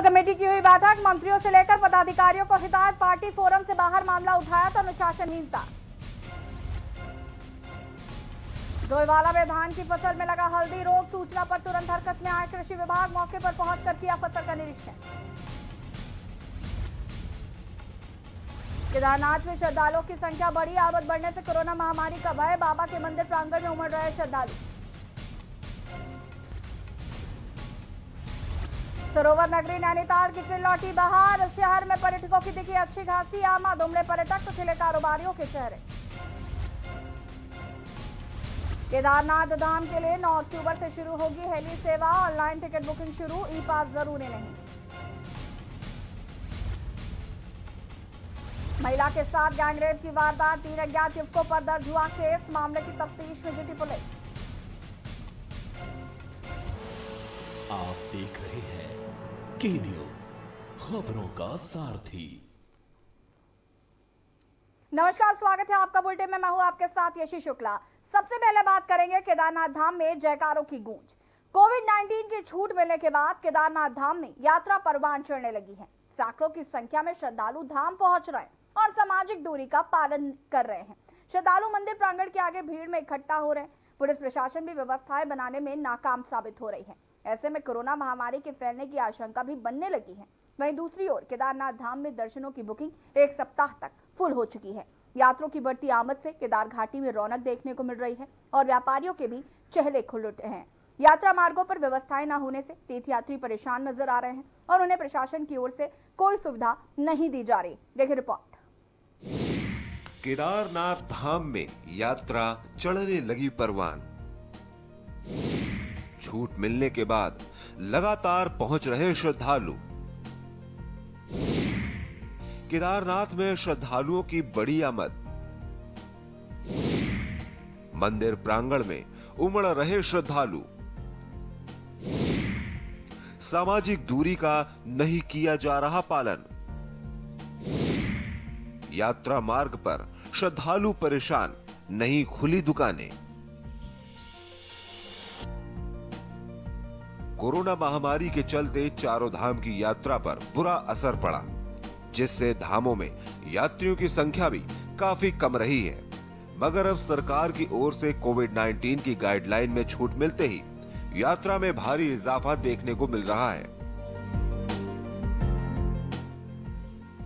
Committee की हुई बैठक, मंत्रियों से लेकर पदाधिकारियों को हिदायत। पार्टी फोरम से बाहर मामला उठाया तो अनुशासनहीनता। डोईवाला में धान की फसल में लगा हल्दी रोग, सूचना पर तुरंत हरकत में आए कृषि विभाग, मौके पर पहुंचकर किया फसल का निरीक्षण। केदारनाथ में श्रद्धालुओं की संख्या बढ़ी, आमद बढ़ने से कोरोना महामारी का भय, बाबा के मंदिर प्रांगण में उमड़ रहे श्रद्धालु। सरोवर नगरी नैनीताल की फिर लौटी बहार, शहर में पर्यटकों की दिखी अच्छी खासी आमद, उमड़े पर्यटक तो खिले कारोबारियों के चेहरे। केदारनाथ धाम के लिए 9 अक्टूबर से शुरू होगी हेली सेवा, ऑनलाइन टिकट बुकिंग शुरू, ई पास जरूरी नहीं। महिला के साथ गैंगरेप की वारदात, 3 अज्ञात युवकों पर दर्ज हुआ केस, मामले की तफ्तीश में जुटी पुलिस। आप देख रहे हैं के न्यूज, खबरों का सारथी। नमस्कार, स्वागत है आपका बुलेटिन में। मैं हूं आपके साथ यशी शुक्ला। सबसे पहले बात करेंगे केदारनाथ धाम में जयकारों की गूंज। कोविड-19 की छूट मिलने के बाद केदारनाथ धाम में यात्रा परवान चढ़ने लगी है। सैकड़ों की संख्या में श्रद्धालु धाम पहुंच रहे हैं और सामाजिक दूरी का पालन कर रहे हैं। श्रद्धालु मंदिर प्रांगण के आगे भीड़ में इकट्ठा हो रहे हैं। पुलिस प्रशासन भी व्यवस्थाएं बनाने में नाकाम साबित हो रही है। ऐसे में कोरोना महामारी के फैलने की आशंका भी बनने लगी है। वहीं दूसरी ओर केदारनाथ धाम में दर्शनों की बुकिंग 1 सप्ताह तक फुल हो चुकी है। यात्रियों की बढ़ती आमद से केदार घाटी में रौनक देखने को मिल रही है और व्यापारियों के भी चेहरे खुल उठे हैं। यात्रा मार्गों पर व्यवस्थाएं न होने से तीर्थयात्री परेशान नजर आ रहे हैं और उन्हें प्रशासन की ओर से कोई सुविधा नहीं दी जा रही। देखिए रिपोर्ट। केदारनाथ धाम में यात्रा चढ़ने लगी परवान। छूट मिलने के बाद लगातार पहुंच रहे श्रद्धालु। केदारनाथ में श्रद्धालुओं की बड़ी आमद। मंदिर प्रांगण में उमड़ रहे श्रद्धालु। सामाजिक दूरी का नहीं किया जा रहा पालन। यात्रा मार्ग पर श्रद्धालु परेशान, नहीं खुली दुकानें। कोरोना महामारी के चलते चारों धाम की यात्रा पर बुरा असर पड़ा, जिससे धामों में यात्रियों की संख्या भी काफी कम रही है। मगर अब सरकार की ओर से कोविड-19 की गाइडलाइन में छूट मिलते ही यात्रा में भारी इजाफा देखने को मिल रहा है।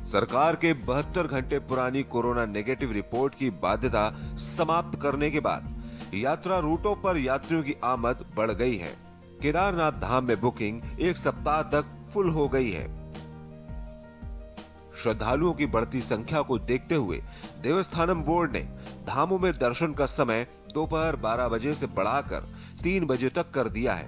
सरकार के 72 घंटे पुरानी कोरोना नेगेटिव रिपोर्ट की बाध्यता समाप्त करने के बाद यात्रा रूटों पर यात्रियों की आमद बढ़ गई है। केदारनाथ धाम में बुकिंग 1 सप्ताह तक फुल हो गई है। श्रद्धालुओं की बढ़ती संख्या को देखते हुए देवस्थानम बोर्ड ने धामों में दर्शन का समय दोपहर 12 बजे से बढ़ाकर 3 बजे तक कर दिया है।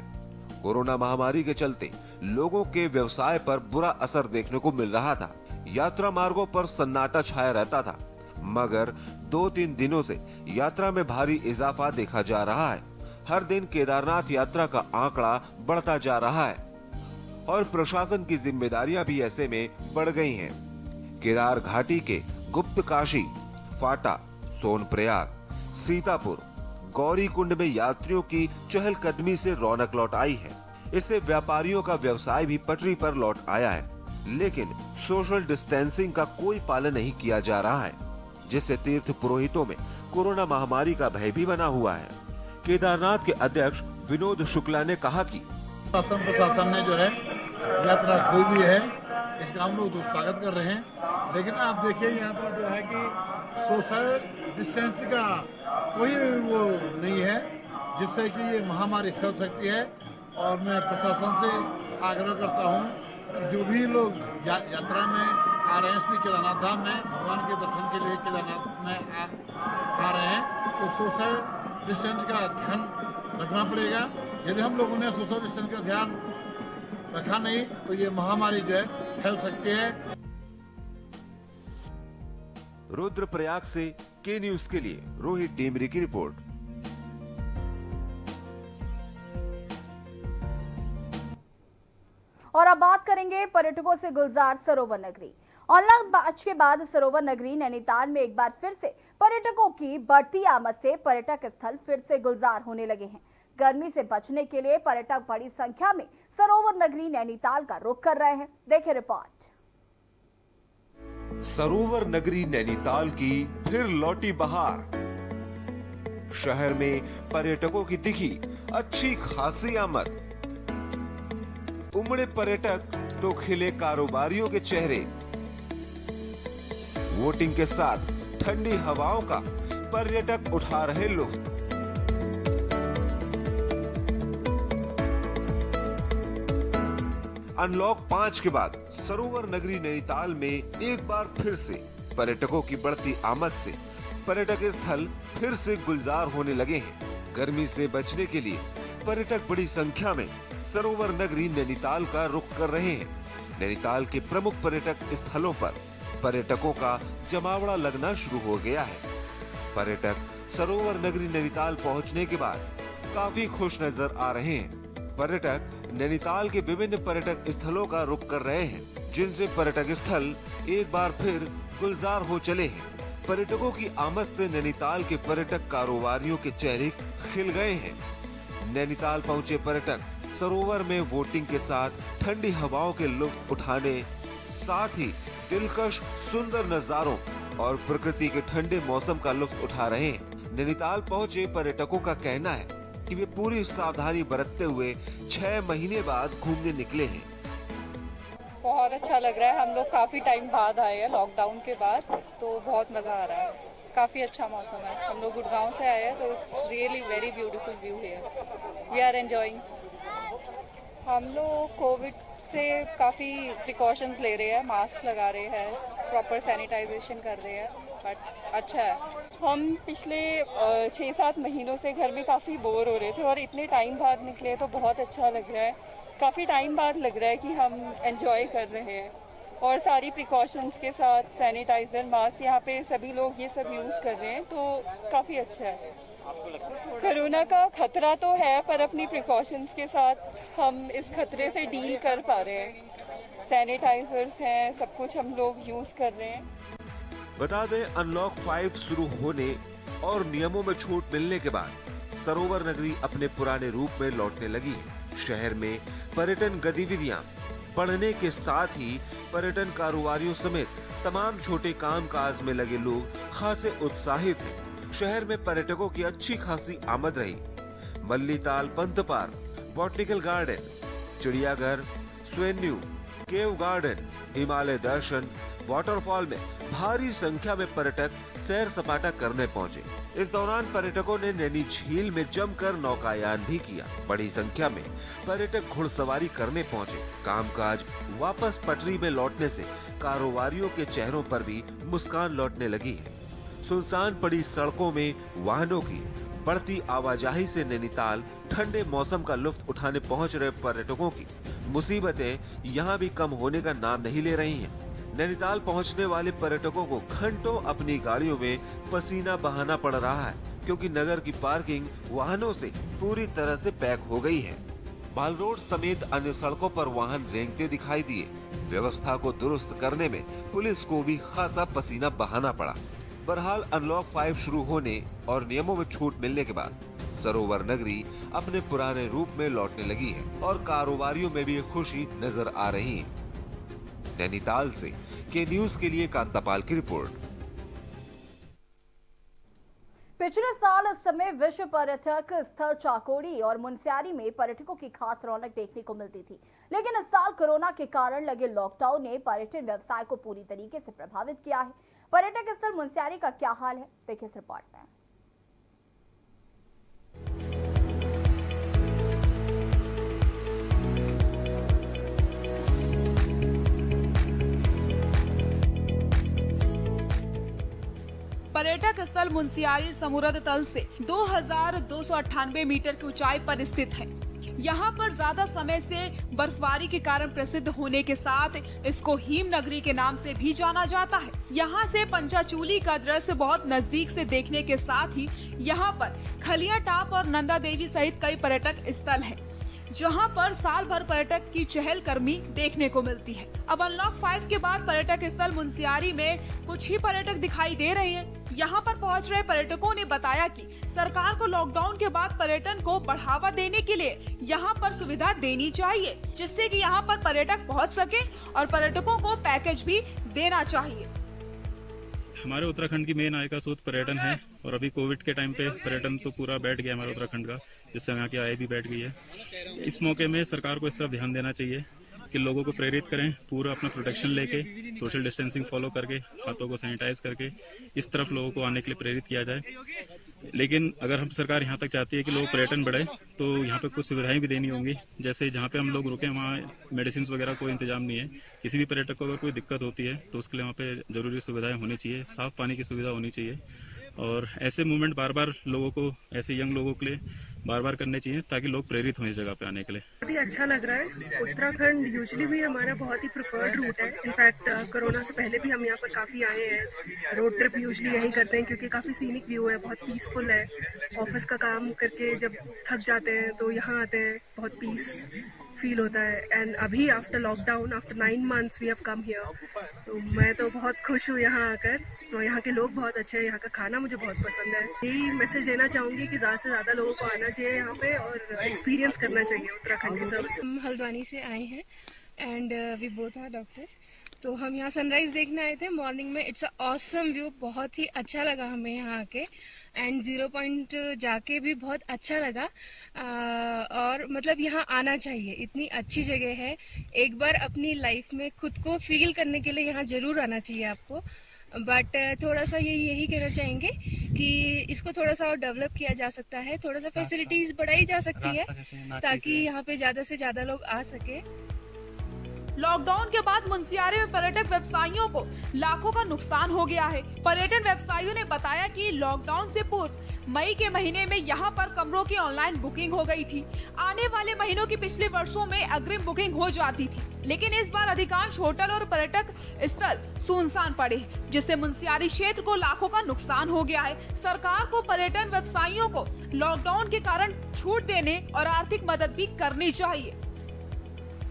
कोरोना महामारी के चलते लोगों के व्यवसाय पर बुरा असर देखने को मिल रहा था। यात्रा मार्गों पर सन्नाटा छाया रहता था, मगर 2-3 दिनों से यात्रा में भारी इजाफा देखा जा रहा है। हर दिन केदारनाथ यात्रा का आंकड़ा बढ़ता जा रहा है और प्रशासन की जिम्मेदारियां भी ऐसे में बढ़ गई हैं। केदार घाटी के गुप्त काशी, फाटा, सोनप्रयाग, सीतापुर, गौरी कुंड में यात्रियों की चहलकदमी से रौनक लौट आई है। इससे व्यापारियों का व्यवसाय भी पटरी पर लौट आया है, लेकिन सोशल डिस्टेंसिंग का कोई पालन नहीं किया जा रहा है, जिससे तीर्थ पुरोहितों में कोरोना महामारी का भय भी बना हुआ है। केदारनाथ के अध्यक्ष विनोद शुक्ला ने कहा कि प्रशासन ने जो है यात्रा खोल दी है, इसका हम लोग तो स्वागत कर रहे हैं। लेकिन आप देखिए यहाँ पर जो है कि सोशल डिस्टेंस का कोई वो नहीं है, जिससे कि ये महामारी फैल सकती है। और मैं प्रशासन से आग्रह करता हूँ कि जो भी लोग यात्रा में आ रहे हैं, इसलिए केदारनाथ धाम में भगवान के दर्शन के लिए केदारनाथ में आ रहे हैं, तो सोशल डिस्टेंस का ध्यान रखना पड़ेगा। यदि हम लोगों ने सोशल डिस्टेंस का ध्यान रखा नहीं तो ये महामारी जो है फैल सकती है। रुद्रप्रयाग से के न्यूज के लिए रोहित डेमरी की रिपोर्ट। और अब बात करेंगे पर्यटकों से गुलजार सरोवर नगरी। ऑनलाइन बैच के बाद सरोवर नगरी नैनीताल में एक बार फिर से पर्यटकों की बढ़ती आमद से पर्यटक स्थल फिर से गुलजार होने लगे हैं। गर्मी से बचने के लिए पर्यटक बड़ी संख्या में सरोवर नगरी नैनीताल का रुख कर रहे हैं। देखिए रिपोर्ट। सरोवर नगरी नैनीताल की फिर लौटी बहार। शहर में पर्यटकों की दिखी अच्छी खासी आमद। उमड़े पर्यटक तो खिले कारोबारियों के चेहरे। वोटिंग के साथ ठंडी हवाओं का पर्यटक उठा रहे लुत्फ। अनलॉक 5 के बाद सरोवर नगरी नैनीताल में एक बार फिर से पर्यटकों की बढ़ती आमद से पर्यटक स्थल फिर से गुलजार होने लगे हैं। गर्मी से बचने के लिए पर्यटक बड़ी संख्या में सरोवर नगरी नैनीताल का रुख कर रहे हैं। नैनीताल के प्रमुख पर्यटक स्थलों पर पर्यटकों का जमावड़ा लगना शुरू हो गया है। पर्यटक सरोवर नगरी नैनीताल पहुंचने के बाद काफी खुश नजर आ रहे हैं। पर्यटक नैनीताल के विभिन्न पर्यटक स्थलों का रुख कर रहे हैं, जिनसे पर्यटक स्थल एक बार फिर गुलजार हो चले हैं। पर्यटकों की आमद से नैनीताल के पर्यटक कारोबारियों के चेहरे खिल गए हैं। नैनीताल पहुंचे पर्यटक सरोवर में वोटिंग के साथ ठंडी हवाओं के लुत्फ उठाने, साथ ही दिलकश सुंदर नजारों और प्रकृति के ठंडे मौसम का लुत्फ उठा रहे हैं। नैनीताल पहुंचे पर्यटकों का कहना है कि वे पूरी सावधानी बरतते हुए 6 महीने बाद घूमने निकले हैं। बहुत अच्छा लग रहा है। हम लोग काफी टाइम बाद आए हैं लॉकडाउन के बाद, तो बहुत मजा आ रहा है। काफी अच्छा मौसम है। हम लोग गुड़गांव से आए हैं, तो it's really very beautiful view here. We are enjoying. हम लोग कोविड से काफी प्रिकॉशंस ले रहे हैं, मास्क लगा रहे हैं, प्रॉपर सैनिटाइजेशन कर रहे हैं, बट अच्छा है। हम पिछले 6-7 महीनों से घर में काफ़ी बोर हो रहे थे और इतने टाइम बाद निकले तो बहुत अच्छा लग रहा है। काफ़ी टाइम बाद लग रहा है कि हम एंजॉय कर रहे हैं और सारी प्रिकॉशंस के साथ सैनिटाइज़र, मास्क यहाँ पे सभी लोग ये सब यूज़ कर रहे हैं, तो काफ़ी अच्छा है। कोरोना का खतरा तो है, पर अपनी प्रिकॉशंस के साथ हम इस खतरे से डील कर पा रहे हैं। सैनिटाइजर्स हैं, सब कुछ हम लोग यूज़ कर रहे हैं। बता दें, अनलॉक 5 शुरू होने और नियमों में छूट मिलने के बाद सरोवर नगरी अपने पुराने रूप में लौटने लगी है। शहर में पर्यटन गतिविधियां बढ़ने के साथ ही पर्यटन कारोबारियों समेत तमाम छोटे कामकाज में लगे लोग खासे उत्साहित हैं। शहर में पर्यटकों की अच्छी खासी आमद रही। Mallital Pant park, botanical garden, चिड़ियाघर, स्वेन्यू, केव गार्डन, हिमालय दर्शन, वाटरफॉल में भारी संख्या में पर्यटक सैर सपाटा करने पहुंचे। इस दौरान पर्यटकों ने नैनी झील में जमकर नौकायान भी किया। बड़ी संख्या में पर्यटक घुड़सवारी करने पहुंचे। कामकाज वापस पटरी में लौटने से कारोबारियों के चेहरों पर भी मुस्कान लौटने लगी है। सुनसान पड़ी सड़कों में वाहनों की बढ़ती आवाजाही से नैनीताल ठंडे मौसम का लुत्फ उठाने पहुंच रहे पर्यटकों की मुसीबतें यहाँ भी कम होने का नाम नहीं ले रही हैं। नैनीताल पहुंचने वाले पर्यटकों को घंटों अपनी गाड़ियों में पसीना बहाना पड़ रहा है, क्योंकि नगर की पार्किंग वाहनों से पूरी तरह से पैक हो गई है। माल रोड समेत अन्य सड़कों पर वाहन रेंगते दिखाई दिए। व्यवस्था को दुरुस्त करने में पुलिस को भी खासा पसीना बहाना पड़ा। बहरहाल अनलॉक 5 शुरू होने और नियमों में छूट मिलने के बाद सरोवर नगरी अपने पुराने रूप में लौटने लगी है और कारोबारियों में भी खुशी नजर आ रही है। नैनीताल से के न्यूज के लिए कांतापाल की रिपोर्ट। पिछले साल इस समय विश्व पर्यटक स्थल चाकोड़ी और मुनस्यारी में पर्यटकों की खास रौनक देखने को मिलती थी, लेकिन इस साल कोरोना के कारण लगे लॉकडाउन ने पर्यटन व्यवसाय को पूरी तरीके से प्रभावित किया है। पर्यटक स्थल मुनस्यारी का क्या हाल है, देखिए इस रिपोर्ट में। पर्यटक स्थल मुनस्यारी समुद्र तल से 2298 मीटर की ऊंचाई पर स्थित है। यहाँ पर ज्यादा समय से बर्फबारी के कारण प्रसिद्ध होने के साथ इसको हिम नगरी के नाम से भी जाना जाता है। यहाँ से पंचाचूली का दृश्य बहुत नजदीक से देखने के साथ ही यहाँ पर खलिया टाप और नंदा देवी सहित कई पर्यटक स्थल हैं, जहां पर साल भर पर्यटक की चहलकदमी देखने को मिलती है। अब अनलॉक 5 के बाद पर्यटक स्थल मुनस्यारी में कुछ ही पर्यटक दिखाई दे रहे हैं। यहां पर पहुंच रहे पर्यटकों ने बताया कि सरकार को लॉकडाउन के बाद पर्यटन को बढ़ावा देने के लिए यहां पर सुविधा देनी चाहिए, जिससे कि यहां पर पर्यटक पहुंच सके और पर्यटकों को पैकेज भी देना चाहिए। हमारे उत्तराखंड की मेन आय का स्रोत पर्यटन है और अभी कोविड के टाइम पे पर्यटन तो पूरा बैठ गया हमारे उत्तराखंड का, जिससे यहाँ की आय भी बैठ गई है। इस मौके में सरकार को इस तरफ ध्यान देना चाहिए कि लोगों को प्रेरित करें, पूरा अपना प्रोटेक्शन लेके, सोशल डिस्टेंसिंग फॉलो करके, हाथों को सैनिटाइज करके इस तरफ लोगों को आने के लिए प्रेरित किया जाए। लेकिन अगर हम सरकार यहाँ तक चाहती है कि लोग पर्यटन बढ़े तो यहाँ पे कुछ सुविधाएं भी देनी होंगी। जैसे जहाँ पे हम लोग रुके वहाँ मेडिसिन वगैरह कोई इंतजाम नहीं है। किसी भी पर्यटक को अगर कोई दिक्कत होती है तो उसके लिए वहाँ पे जरूरी सुविधाएं होनी चाहिए, साफ पानी की सुविधा होनी चाहिए और ऐसे मूवमेंट बार बार लोगों को, ऐसे यंग लोगों के लिए बार बार करने चाहिए ताकि लोग प्रेरित हों इस जगह पे आने के लिए। बहुत ही अच्छा लग रहा है। उत्तराखंड यूजुअली भी हमारा बहुत ही प्रेफर्ड रूट है। इनफैक्ट कोरोना से पहले भी हम यहाँ पर काफी आए हैं। रोड ट्रिप यूजुअली यही करते हैं क्योंकि काफी सीनिक व्यू है, बहुत पीसफुल है। ऑफिस का काम करके जब थक जाते हैं तो यहाँ आते हैं, बहुत पीस फील होता है। एंड अभी after lockdown, after 9 months we have come here, तो मैं तो बहुत खुश हूँ यहाँ आकर। तो यहाँ के लोग बहुत अच्छे हैं, यहाँ का खाना मुझे बहुत पसंद है। यही मैसेज देना चाहूँगी कि ज़्यादा से ज़्यादा लोगों को आना चाहिए यहाँ पे और एक्सपीरियंस करना चाहिए उत्तराखंड की सर्विस। हम हल्द्वानी से आए हैं and we both are doctors. तो हम यहाँ सनराइज देखने आए थे मॉर्निंग में। इट्स अ ऑसम व्यू, बहुत ही अच्छा लगा हमें यहाँ आके। एंड 0 पॉइंट जाके भी बहुत अच्छा लगा। और मतलब यहाँ आना चाहिए, इतनी अच्छी जगह है। एक बार अपनी लाइफ में खुद को फील करने के लिए यहाँ जरूर आना चाहिए आपको। बट थोड़ा सा यही कहना चाहेंगे कि इसको थोड़ा सा और डेवलप किया जा सकता है, थोड़ा सा फैसिलिटीज बढ़ाई जा सकती है ताकि यहाँ पे ज्यादा से ज्यादा लोग आ सके। लॉकडाउन के बाद मुनस्यारी में पर्यटक व्यवसायियों को लाखों का नुकसान हो गया है। पर्यटन व्यवसायियों ने बताया कि लॉकडाउन से पूर्व मई के महीने में यहां पर कमरों की ऑनलाइन बुकिंग हो गई थी। आने वाले महीनों की पिछले वर्षों में अग्रिम बुकिंग हो जाती थी, लेकिन इस बार अधिकांश होटल और पर्यटक स्थल सुनसान पड़े, जिससे मुनस्यारी क्षेत्र को लाखों का नुकसान हो गया है। सरकार को पर्यटन व्यवसायियों को लॉकडाउन के कारण छूट देने और आर्थिक मदद भी करनी चाहिए।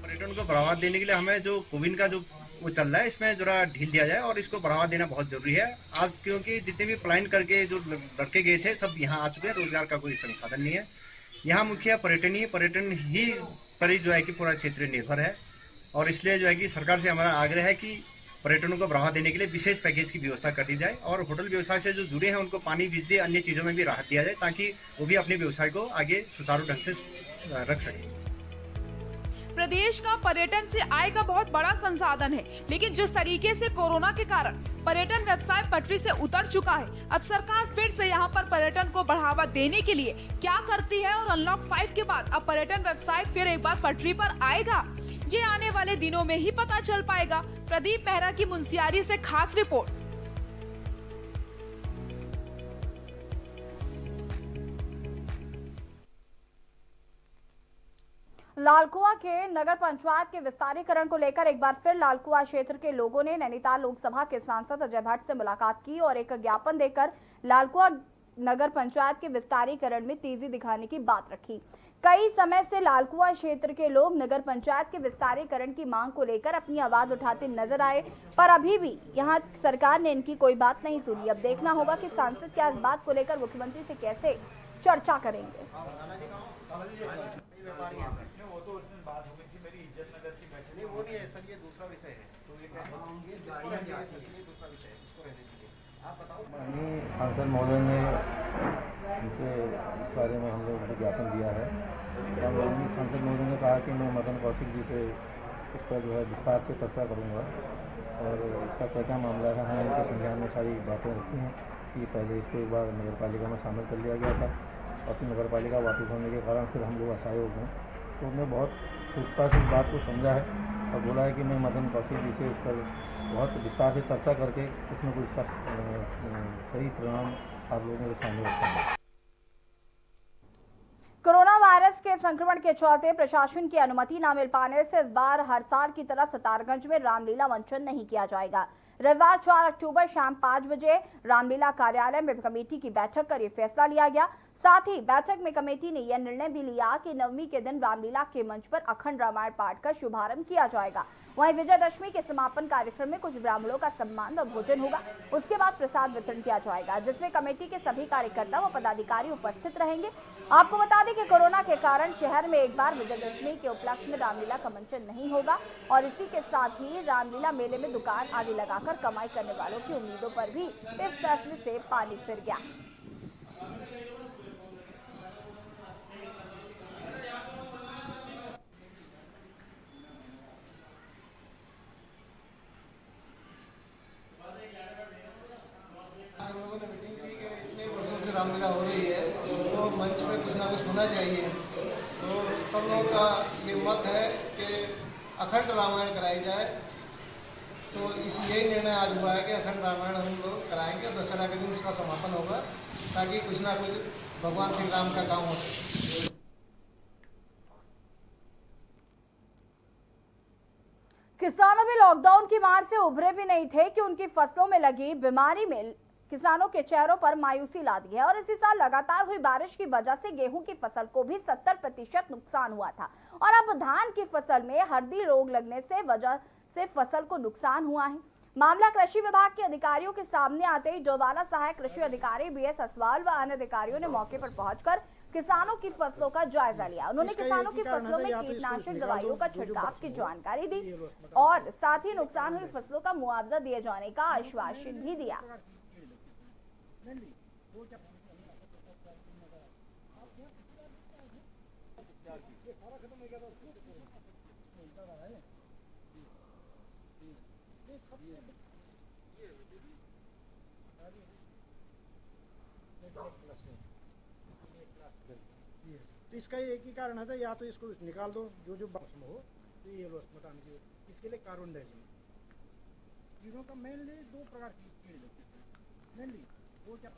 पर्यटन को बढ़ावा देने के लिए हमें जो कोविड का जो वो चल रहा है, इसमें जरा ढील दिया जाए और इसको बढ़ावा देना बहुत जरूरी है आज, क्योंकि जितने भी प्लान करके जो लड़के गए थे सब यहाँ आ चुके हैं। रोजगार का कोई संसाधन नहीं है यहाँ। मुख्य पर्यटन ही पर जो है कि पूरा क्षेत्र निर्भर है और इसलिए जो है कि सरकार से हमारा आग्रह है कि पर्यटनों को बढ़ावा देने के लिए विशेष पैकेज की व्यवस्था कर दी जाए और होटल व्यवसाय से जो जुड़े हैं उनको पानी, बिजली, अन्य चीजों में भी राहत दिया जाए ताकि वो भी अपने व्यवसाय को आगे सुचारू ढंग से रख सके। प्रदेश का पर्यटन से आय का बहुत बड़ा संसाधन है, लेकिन जिस तरीके से कोरोना के कारण पर्यटन व्यवसाय पटरी से उतर चुका है, अब सरकार फिर से यहां पर पर्यटन को बढ़ावा देने के लिए क्या करती है और अनलॉक 5 के बाद अब पर्यटन व्यवसाय फिर एक बार पटरी पर आएगा, ये आने वाले दिनों में ही पता चल पाएगा। प्रदीप मेहरा की मुनस्यारी से खास रिपोर्ट। लालकुआं के नगर पंचायत के विस्तारीकरण को लेकर एक बार फिर लालकुआं क्षेत्र के लोगों ने नैनीताल लोकसभा के सांसद अजय भट्ट से मुलाकात की और एक ज्ञापन देकर लालकुआं नगर पंचायत के विस्तारीकरण में तेजी दिखाने की बात रखी। कई समय से लालकुआं क्षेत्र के लोग नगर पंचायत के विस्तारीकरण की मांग को लेकर अपनी आवाज उठाते नजर आए, पर अभी भी यहां सरकार ने इनकी कोई बात नहीं सुनी। अब देखना होगा कि सांसद क्या इस बात को लेकर मुख्यमंत्री से कैसे चर्चा करेंगे। सांसद महोदय ने उनके इस बारे में हम लोग को ज्ञापन दिया है। सांसद महोदय ने कहा कि मैं मदन कौशिक जी से इस पर जो है विस्तार से चर्चा करूँगा और इसका क्या मामला है। हमने इनके संज्ञान में सारी बातें रखी हैं कि पहले इसको एक बार नगर पालिका में शामिल कर लिया गया था और फिर नगर पालिका वापस होने के कारण फिर हम लोग असहाय हो गए। तो उन्होंने बहुत सूक्ष्मता से इस बात को समझा है और बोला है कि मैं मदन कौशिक जी से इस पर बहुत विस्तार से चर्चा करके इसमें कुछ इसका सही परिणाम आप लोगों के सामने रखेंगे। कोरोना वायरस के संक्रमण के चलते प्रशासन की अनुमति न मिल पाने से इस बार हर साल की तरह सितारगंज में रामलीला मंचन नहीं किया जाएगा। रविवार 4 अक्टूबर शाम 5 बजे रामलीला कार्यालय में कमेटी की बैठक कर ये फैसला लिया गया। साथ ही बैठक में कमेटी ने यह निर्णय भी लिया कि नवमी के दिन रामलीला के मंच पर अखंड रामायण पाठ का शुभारंभ किया जाएगा। वहीं विजयदशमी के समापन कार्यक्रम में कुछ ब्राह्मणों का सम्मान व भोजन होगा। उसके बाद प्रसाद वितरण किया जाएगा, जिसमें कमेटी के सभी कार्यकर्ता व पदाधिकारी उपस्थित रहेंगे। आपको बता दें कि कोरोना के कारण शहर में एक बार विजयदशमी के उपलक्ष्य में रामलीला का मंचन नहीं होगा और इसी के साथ ही रामलीला मेले में दुकान आदि लगाकर कमाई करने वालों की उम्मीदों पर भी इस फैसले से पानी फिर गया। रामलीला हो रही है तो मंच पे कुछ ना कुछ होना चाहिए। तो सब लोगों का ये मत है कि अखंड रामायण कराई जाए। तो यही निर्णय आज हुआ है कि अखंड रामायण हम लोग कराएंगे और दशहरा के दिन उसका समापन होगा, ताकि कुछ ना कुछ भगवान श्री राम का काम हो सके। किसानों भी लॉकडाउन की मार से उभरे भी नहीं थे कि उनकी फसलों में लगी बीमारी में किसानों के चेहरों पर मायूसी ला दी है और इसी साल लगातार हुई बारिश की वजह से गेहूं की फसल को भी 70% नुकसान हुआ था और अब धान की फसल में हल्दी रोग लगने से वजह से फसल को नुकसान हुआ है। मामला कृषि विभाग के अधिकारियों के सामने आते ही डोवाला सहायक कृषि अधिकारी बीएस असवाल व अन्य अधिकारियों ने मौके पर पहुंचकर किसानों की फसलों का जायजा लिया। उन्होंने किसानों की फसलों में कीटनाशक दवाइयों का छिड़काव की जानकारी दी और साथ ही नुकसान हुई फसलों का मुआवजा दिए जाने का आश्वासन भी दिया। तो इसका एक ही कारण है, या तो इसको निकाल दो जो मौसम हो तो ये मकान की इसके लिए कार्बन डाइऑक्साइड। कीड़ों का मेनली दो प्रकार की कीड़े मेनली वो क्या।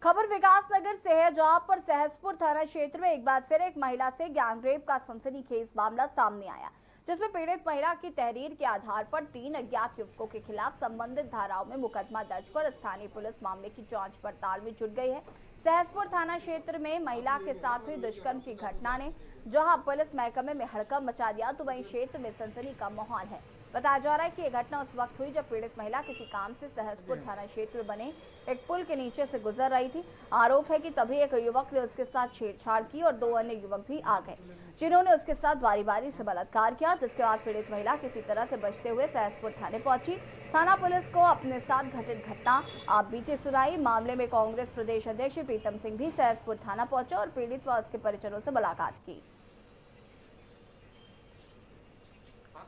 खबर विकासनगर से है, जहां पर सहसपुर थाना क्षेत्र में एक बार फिर एक महिला से गैंगरेप का सनसनीखेज मामला सामने आया, जिसमें पीड़ित महिला की तहरीर के आधार पर 3 अज्ञात युवकों के खिलाफ संबंधित धाराओं में मुकदमा दर्ज कर स्थानीय पुलिस मामले की जांच पड़ताल में जुट गई है। सहसपुर थाना क्षेत्र में महिला के साथ हुई दुष्कर्म की घटना ने जहां पुलिस महकमे में हड़कंप मचा दिया, तो वहीं क्षेत्र में सनसनी का माहौल है। बताया जा रहा है कि यह घटना उस वक्त हुई जब पीड़ित महिला किसी काम से सहसपुर थाना क्षेत्र में बने एक पुल के नीचे से गुजर रही थी। आरोप है कि तभी एक युवक ने उसके साथ छेड़छाड़ की और 2 अन्य युवक भी आ गए, जिन्होंने उसके साथ बारी बारी से बलात्कार किया, जिसके बाद पीड़ित महिला किसी तरह से बचते हुए सहसपुर थाने पहुंची। थाना पुलिस को अपने साथ घटित घटना आप बीते सुनाई। मामले में कांग्रेस प्रदेश अध्यक्ष प्रीतम सिंह भी सहसपुर थाना पहुंचे और पीड़ित व उसके परिजनों से मुलाकात की।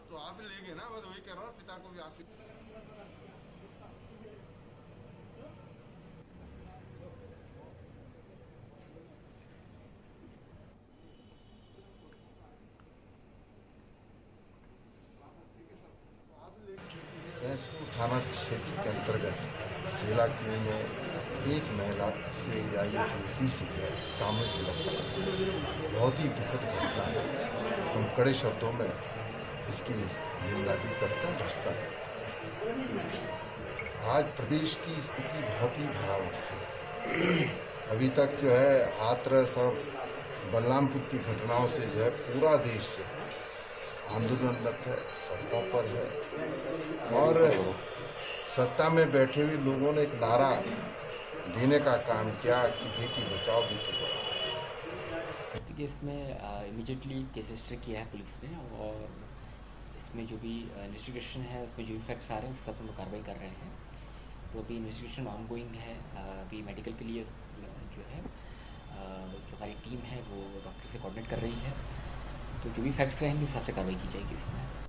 तो आप ले गए ना, मैं वही कह रहा हूँ, पिता को भी आप सहसपुर थाना क्षेत्र के अंतर्गत सेला कुएं में एक महिला से या एक युवती से सामूहिक बलात्कार बहुत ही दुखद घटना है। हम कड़े शब्दों में इसकी निंदा भी करते हैं, भ्रष्टा। आज प्रदेश की स्थिति बहुत ही भयावह है। अभी तक जो है हाथरस और बलरामपुर की घटनाओं से जो है पूरा देश जो है आंदोलनरत है, सड़कों पर है और सत्ता में बैठे हुए लोगों ने एक नारा देने का काम किया कि बेटी बचाओ बेटी पढ़ाओ। देखिए, इसमें इमीडिएटली केस रजिस्टर किया है पुलिस ने और इसमें जो भी इन्वेस्टिगेशन है उसमें जो भी फैक्ट्स आ रहे हैं उस सब पर कार्रवाई कर रहे हैं। तो अभी इन्वेस्टिगेशन ऑनगोइंग है। अभी मेडिकल के लिए जो है जो हमारी टीम है वो डॉक्टर से कोऑर्डिनेट कर रही है, तो जो भी फैक्ट्स रहेंगे उस हिसाब से कार्रवाई की जाएगी इसमें।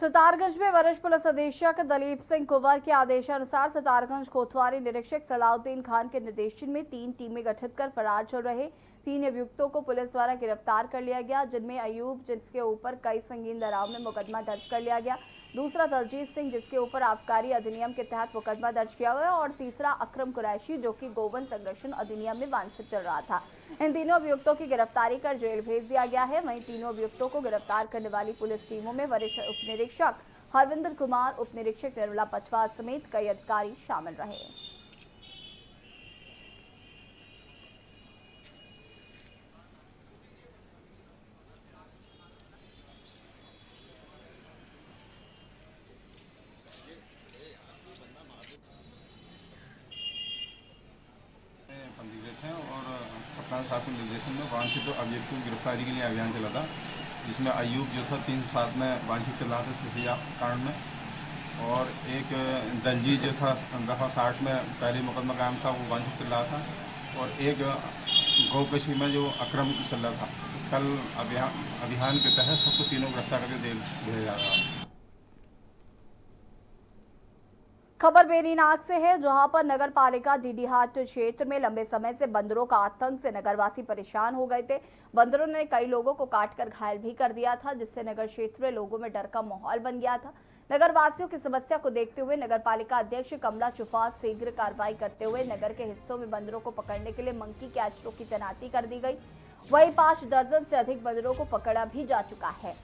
सितारगंज में वरिष्ठ पुलिस अधीक्षक दलीप सिंह कुंवर के आदेशानुसार सितारगंज कोतवाली निरीक्षक सलाउद्दीन खान के निर्देशन में 3 टीमें गठित कर फरार चल रहे 3 अभियुक्तों को पुलिस द्वारा गिरफ्तार कर लिया गया, जिनमें अयूब जिसके ऊपर कई संगीन धाराओं में मुकदमा दर्ज कर लिया गया, दूसरा दलजीत सिंह जिसके ऊपर आबकारी अधिनियम के तहत मुकदमा दर्ज किया गया और तीसरा अकरम कुरैशी जो कि गोवन संरक्षण अधिनियम में वांछित चल रहा था। इन तीनों अभियुक्तों की गिरफ्तारी कर जेल भेज दिया गया है। वहीं तीनों अभियुक्तों को गिरफ्तार करने वाली पुलिस टीमों में वरिष्ठ उप निरीक्षक हरविंदर कुमार, उप निरीक्षक निर्मला पचवार समेत कई अधिकारी शामिल रहे। पंजीकृत हैं और कप्तान शासन निर्देशन में वांछित अभियुक्तों की गिरफ्तारी के लिए अभियान चला था, जिसमें अयूब जो था 307 में वांछित चल रहा था सिसिया कांड में, और एक दलजीत जो था दफा 60 में पहले मुकदमा कायम था, वो वांछित चल रहा था, और एक गौकशी में जो अक्रम चल रहा था। कल अभियान के तहत सबको तीनों गिरफ्तार करके भेजा जा रहा है। खबर बेरीनाग से है, जहां पर नगर पालिका डीडीहाट क्षेत्र में लंबे समय से बंदरों का आतंक से नगरवासी परेशान हो गए थे। बंदरों ने कई लोगों को काटकर घायल भी कर दिया था, जिससे नगर क्षेत्र में लोगों में डर का माहौल बन गया था। नगरवासियों की समस्या को देखते हुए नगर पालिका अध्यक्ष कमला चुफाल शीघ्र कार्रवाई करते हुए नगर के हिस्सों में बंदरों को पकड़ने के लिए मंकी कैचरों की तैनाती कर दी गई। वहीं 5 दर्जन से अधिक बंदरों को पकड़ा भी जा चुका है।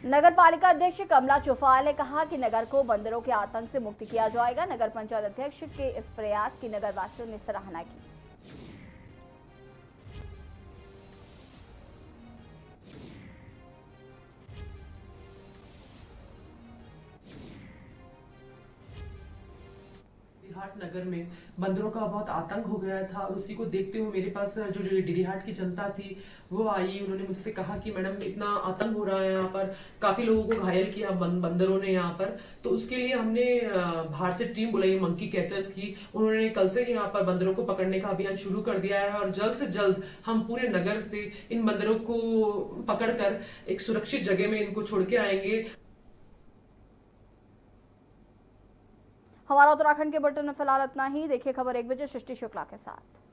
नगर पालिका अध्यक्ष कमला चौफाल ने कहा कि नगर को बंदरों के आतंक से मुक्त किया जाएगा। नगर पंचायत अध्यक्ष के इस प्रयास की नगरवासियों ने सराहना की। डीडीहाट नगर में बंदरों का बहुत आतंक हो गया था, और उसी को देखते हुए मेरे पास जो डीडीहाट की जनता थी वो आई। उन्होंने मुझसे कहा कि मैडम इतना आतंक हो रहा है, यहाँ पर काफी लोगों को घायल किया बंदरों ने यहाँ पर, तो उसके लिए हमने बाहर से टीम बुलाई मंकी कैचर्स की। उन्होंने कल से यहाँ पर बंदरों को पकड़ने का अभियान शुरू कर दिया है, और जल्द से जल्द हम पूरे नगर से इन बंदरों को पकड़कर एक सुरक्षित जगह में इनको छोड़ के आएंगे। हमारा उत्तराखंड के बुलेटिन में फिलहाल इतना ही। देखिए खबर 1 बजे सृष्टि शुक्ला के साथ।